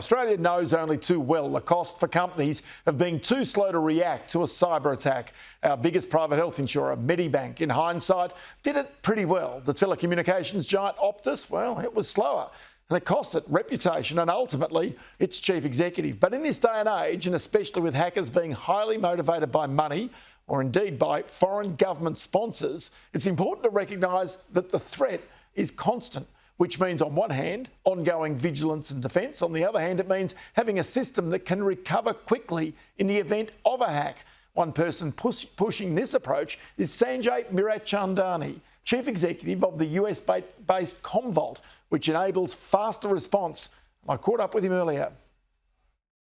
Australia knows only too well the cost for companies of being too slow to react to a cyber attack. Our biggest private health insurer, Medibank, in hindsight, did it pretty well. The telecommunications giant Optus, well, it was slower. And it cost it reputation and ultimately its chief executive. But in this day and age, and especially with hackers being highly motivated by money or indeed by foreign government sponsors, it's important to recognise that the threat is constant, which means on one hand, ongoing vigilance and defence. On the other hand, it means having a system that can recover quickly in the event of a hack. One person pushing this approach is Sanjay Mirchandani, Chief Executive of the US-based Commvault, which enables faster response. I caught up with him earlier.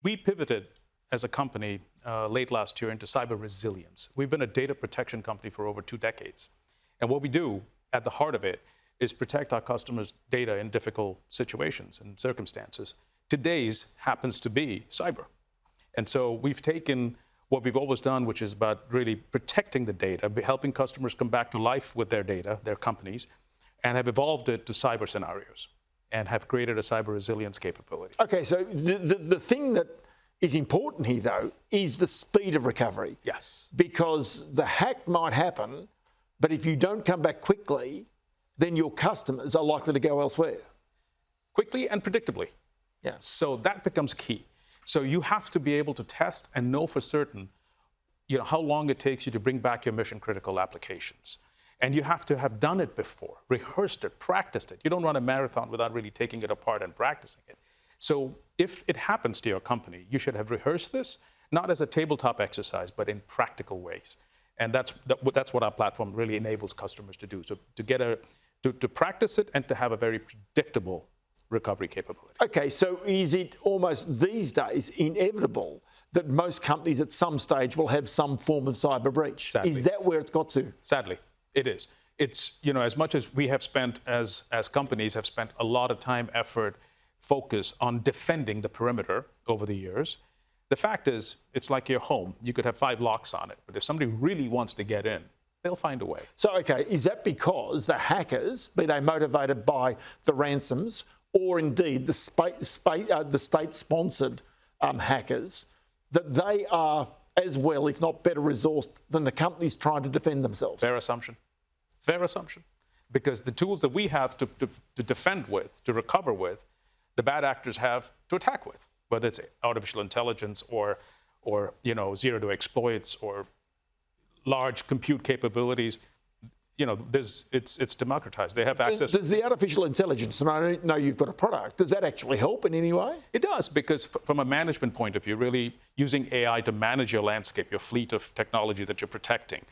We pivoted as a company late last year into cyber resilience. We've been a data protection company for over 2 decades. And what we do at the heart of it is protect our customers' data in difficult situations and circumstances. Today's happens to be cyber. And so we've taken what we've always done, which is about really protecting the data, helping customers come back to life with their data, their companies, and have evolved it to cyber scenarios and have created a cyber resilience capability. Okay, so the thing that is important here, though, is the speed of recovery. Yes. Because the hack might happen, but if you don't come back quickly, then your customers are likely to go elsewhere. Quickly and predictably. Yeah. So that becomes key. So you have to be able to test and know for certain, how long it takes you to bring back your mission critical applications. And you have to have done it before, rehearsed it, practiced it. You don't run a marathon without really taking it apart and practicing it. So if it happens to your company, you should have rehearsed this, not as a tabletop exercise, but in practical ways. And that's what our platform really enables customers to do. So to practice it and to have a very predictable recovery capability. Okay, so is it almost these days inevitable that most companies at some stage will have some form of cyber breach? Sadly. Is that where it's got to? Sadly, it is. It's, as much as we have spent, as companies have spent a lot of time, effort, focus on defending the perimeter over the years, the fact is, it's like your home. You could have 5 locks on it, but if somebody really wants to get in, they'll find a way. So, okay, is that because the hackers, be they motivated by the ransoms or indeed the state-sponsored hackers, that they are as well, if not better resourced than the companies trying to defend themselves? Fair assumption. Fair assumption. Because the tools that we have to defend with, to recover with, the bad actors have to attack with, whether it's artificial intelligence or zero-day exploits or large compute capabilities. It's democratized. They have access. Does the artificial intelligence, and I know you've got a product, does that actually help in any way? It does, because from a management point of view, really using AI to manage your landscape, your fleet of technology that you're protecting,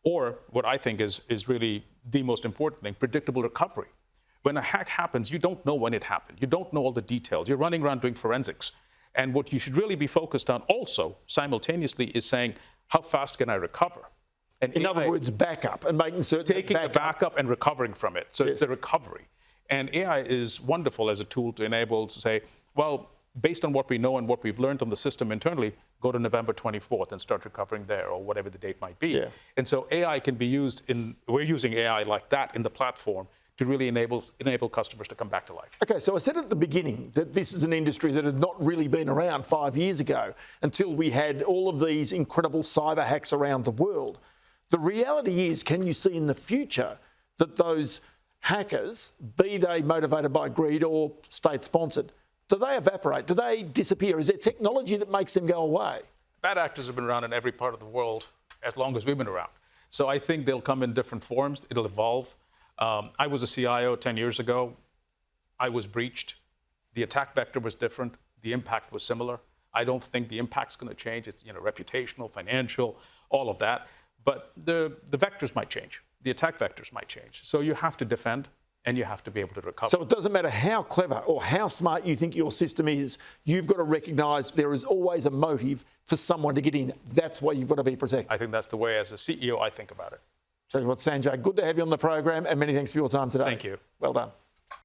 or what I think is really the most important thing, predictable recovery. When a hack happens, you don't know when it happened. You don't know all the details. You're running around doing forensics. And what you should really be focused on also, simultaneously, is saying, how fast can I recover? And in other words, backup and making certain taking the backup and recovering from it. So yes. It's the recovery. And AI is wonderful as a tool to enable to say, well, based on what we know and what we've learned on the system internally, go to November 24th and start recovering there, or whatever the date might be. Yeah. And so AI can be used we're using AI like that in the platform to really enable customers to come back to life. Okay, so I said at the beginning that this is an industry that had not really been around 5 years ago until we had all of these incredible cyber hacks around the world. The reality is, can you see in the future that those hackers, be they motivated by greed or state-sponsored, do they evaporate? Do they disappear? Is there technology that makes them go away? Bad actors have been around in every part of the world as long as we've been around. So I think they'll come in different forms. It'll evolve. I was a CIO 10 years ago. I was breached. The attack vector was different. The impact was similar. I don't think the impact's going to change. It's reputational, financial, all of that. But the vectors might change. The attack vectors might change. So you have to defend and you have to be able to recover. So it doesn't matter how clever or how smart you think your system is, you've got to recognise there is always a motive for someone to get in. That's why you've got to be protected. I think that's the way, as a CEO, I think about it. So, Sanjay, good to have you on the program, and many thanks for your time today. Thank you. Well done.